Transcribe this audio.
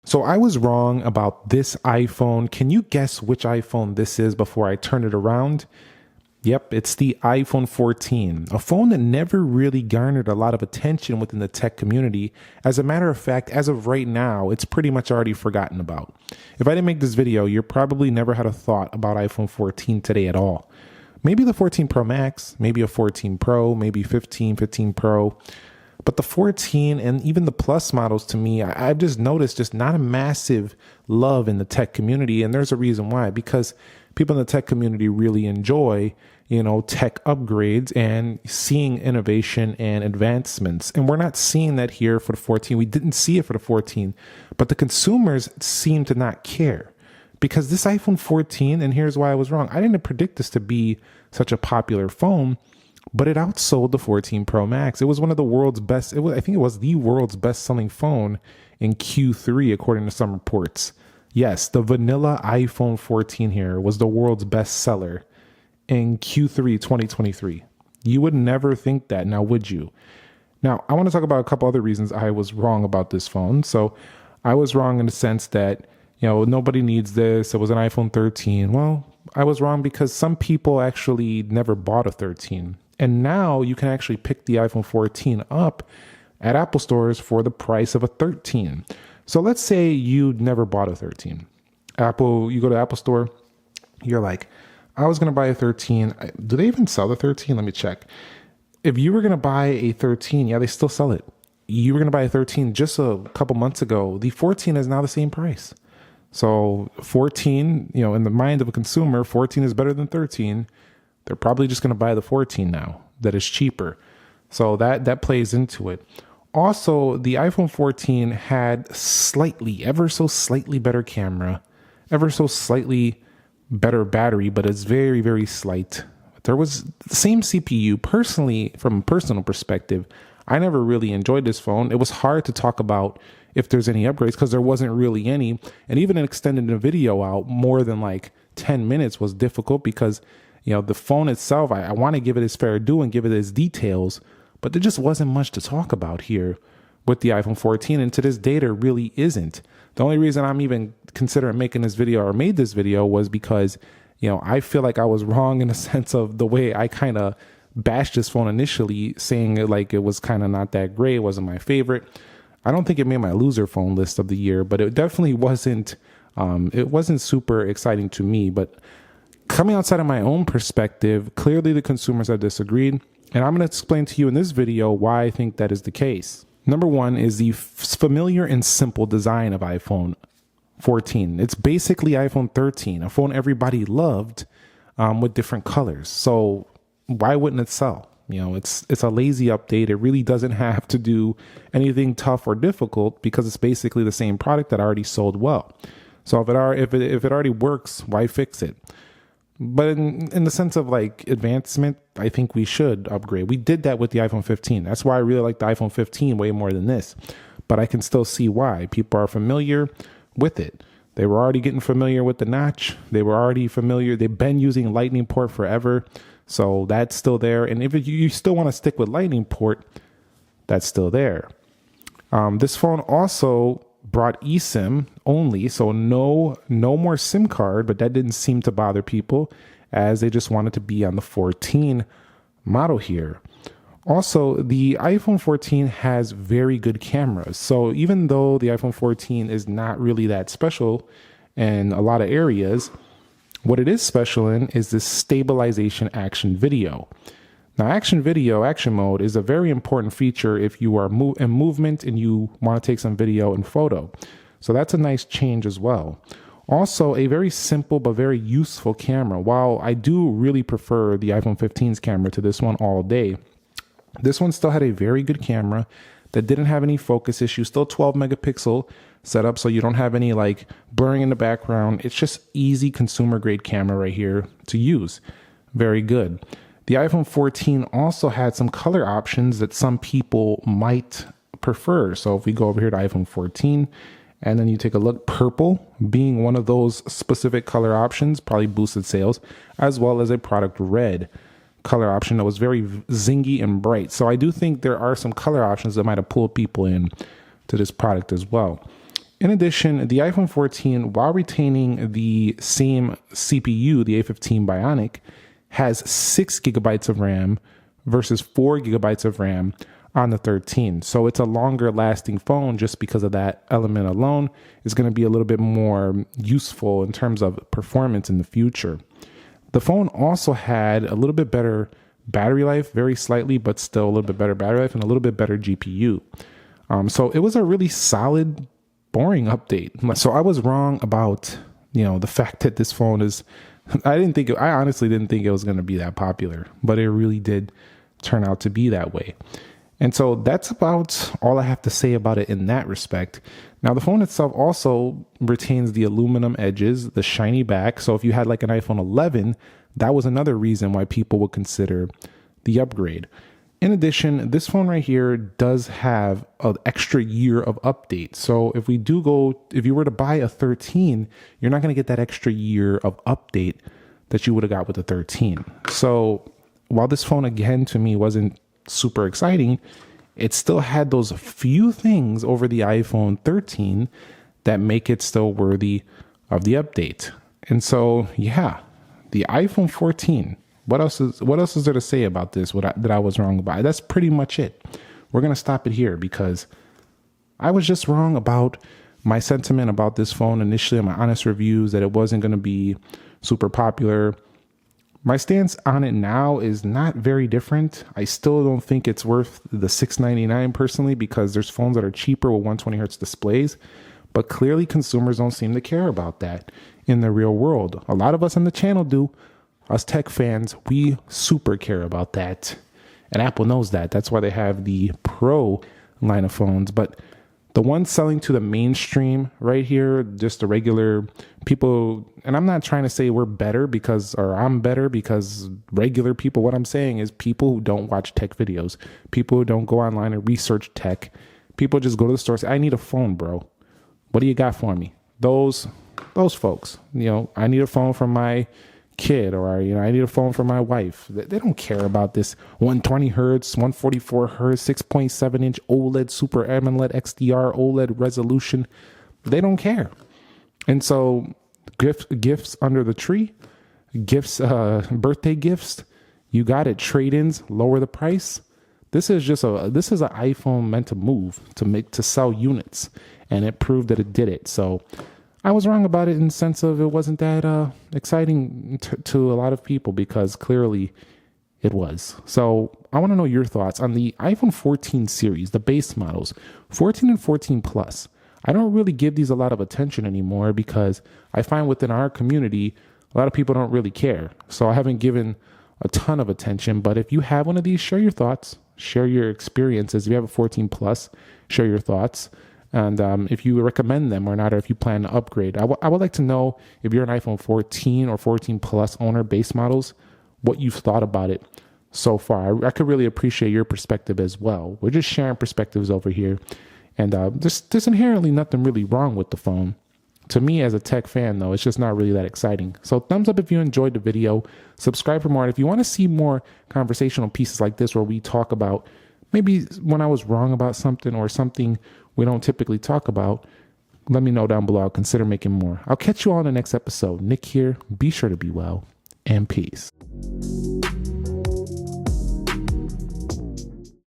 So I was wrong about this iPhone. Can you guess which iPhone this is before I turn it around? Yep, it's the iPhone 14, a phone that never really garnered a lot of attention within the tech community. As a matter of fact, as of right now, it's pretty much already forgotten about. If I didn't make this video, you probably never had a thought about iPhone 14 today at all. Maybe the 14 Pro Max, maybe a 14 Pro, maybe 15, 15 Pro. But the 14 and even the Plus models, to me, I've just noticed just not a massive love in the tech community. And there's a reason why, because people in the tech community really enjoy, tech upgrades and seeing innovation and advancements. And we're not seeing that here for the 14. We didn't see it for the 14, but the consumers seem to not care. Because this iPhone 14, and here's why I was wrong. I didn't predict this to be such a popular phone, but it outsold the 14 Pro Max. It was one of the world's best. I think it was the world's best selling phone in Q3, according to some reports. Yes, the vanilla iPhone 14 here was the world's best seller in Q3 2023. You would never think that, now would you? Now, I want to talk about a couple other reasons I was wrong about this phone. So I was wrong in the sense that, nobody needs this. It was an iPhone 13. Well, I was wrong because some people actually never bought a 13. And now you can actually pick the iPhone 14 up at Apple stores for the price of a 13. So let's say you never bought a 13. You go to Apple store, you're like, I was going to buy a 13. Do they even sell the 13? Let me check. If you were going to buy a 13, yeah, they still sell it. You were going to buy a 13 just a couple months ago. The 14 is now the same price. So 14, in the mind of a consumer, 14 is better than 13. They're probably just going to buy the 14 now that is cheaper. So that plays into it. Also, the iPhone 14 had ever so slightly better camera, ever so slightly better battery, but it's very, very slight. There was the same CPU. Personally, from a personal perspective, I never really enjoyed this phone. It was hard to talk about if there's any upgrades because there wasn't really any. And even extending the video out more than like 10 minutes was difficult because, the phone itself, I want to give it its fair due and give it its details, but there just wasn't much to talk about here with the iPhone 14. And to this day, there really isn't. The only reason I'm even considering making this video or made this video was because, I feel like I was wrong in the sense of the way I kind of bashed this phone initially, saying it was kind of not that great. It wasn't my favorite. I don't think it made my loser phone list of the year, but it definitely wasn't, it wasn't super exciting to me. But coming outside of my own perspective, clearly the consumers have disagreed. And I'm going to explain to you in this video why I think that is the case. Number one is the familiar and simple design of iPhone 14. It's basically iPhone 13, a phone everybody loved with different colors. So why wouldn't it sell? It's a lazy update. It really doesn't have to do anything tough or difficult because it's basically the same product that already sold well. So if it already works, why fix it? But in the sense of advancement, I think we should upgrade. We did that with the iPhone 15. That's why I really like the iPhone 15 way more than this. But I can still see why. People are familiar with it. They were already getting familiar with the notch. They were already familiar. They've been using Lightning port forever. So that's still there. And if you still want to stick with Lightning port, that's still there. This phone also brought eSIM only, so no more SIM card, but that didn't seem to bother people as they just wanted to be on the 14 model here. Also, the iPhone 14 has very good cameras. So even though the iPhone 14 is not really that special in a lot of areas, what it is special in is this stabilization action video. Now, action mode is a very important feature if you are in movement and you want to take some video and photo. So that's a nice change as well. Also, a very simple but very useful camera. While I do really prefer the iPhone 15's camera to this one all day, this one still had a very good camera that didn't have any focus issues, still 12 megapixel setup, so you don't have any blurring in the background. It's just easy consumer grade camera right here to use. Very good. The iPhone 14 also had some color options that some people might prefer. So if we go over here to iPhone 14 and then you take a look, purple being one of those specific color options, probably boosted sales, as well as a product red color option that was very zingy and bright. So I do think there are some color options that might have pulled people in to this product as well. In addition, the iPhone 14, while retaining the same CPU, the A15 Bionic, has 6 gigabytes of RAM versus 4 gigabytes of RAM on the 13. So it's a longer lasting phone just because of that element alone. Is going to be a little bit more useful in terms of performance in the future. The phone also had a little bit better battery life, very slightly, but still a little bit better battery life and a little bit better GPU. So it was a really solid, boring update. So I was wrong about, the fact that this phone is, I honestly didn't think it was going to be that popular, but it really did turn out to be that way. And so that's about all I have to say about it in that respect. Now, the phone itself also retains the aluminum edges, the shiny back. So if you had like an iPhone 11, that was another reason why people would consider the upgrade. In addition, this phone right here does have an extra year of update. So if you were to buy a 13, you're not going to get that extra year of update that you would have got with a 13. So while this phone, again, to me wasn't super exciting, it still had those few things over the iPhone 13 that make it still worthy of the update. And so, yeah, the iPhone 14. What else is there to say about this? That I was wrong about? That's pretty much it. We're gonna stop it here because I was just wrong about my sentiment about this phone initially. My honest reviews that it wasn't gonna be super popular. My stance on it now is not very different. I still don't think it's worth the $699 personally, because there's phones that are cheaper with 120 hertz displays, but clearly consumers don't seem to care about that in the real world. A lot of us on the channel do. Us tech fans, we super care about that. And Apple knows that. That's why they have the Pro line of phones. But the ones selling to the mainstream right here, just the regular people, and I'm not trying to say we're better or I'm better because regular people, what I'm saying is people who don't watch tech videos, people who don't go online and research tech, people just go to the store and say, I need a phone, bro. What do you got for me? Those folks, I need a phone for my kid, or I need a phone for my wife. They don't care about this 120 hertz, 144 hertz, 6.7 inch OLED Super AMOLED XDR OLED resolution. They don't care. And so gifts under the tree, birthday gifts, you got it. Trade-ins, lower the price. This is an iPhone meant to move to sell units, and it proved that it did it. So I was wrong about it in the sense of it wasn't that exciting to a lot of people, because clearly it was. So I want to know your thoughts on the iPhone 14 series, the base models, 14 and 14 Plus. I don't really give these a lot of attention anymore because I find within our community, a lot of people don't really care. So I haven't given a ton of attention. But if you have one of these, share your thoughts, share your experiences. If you have a 14 Plus, share your thoughts. And if you recommend them or not, or if you plan to upgrade. I would like to know, if you're an iPhone 14 or 14 Plus owner, base models, what you've thought about it so far. I could really appreciate your perspective as well. We're just sharing perspectives over here. And there's inherently nothing really wrong with the phone. To me, as a tech fan, though, it's just not really that exciting. So thumbs up if you enjoyed the video. Subscribe for more. And if you want to see more conversational pieces like this where we talk about maybe when I was wrong about something or something we don't typically talk about, let me know down below. I'll consider making more. I'll catch you all in the next episode. Nick here. Be sure to be well, and peace.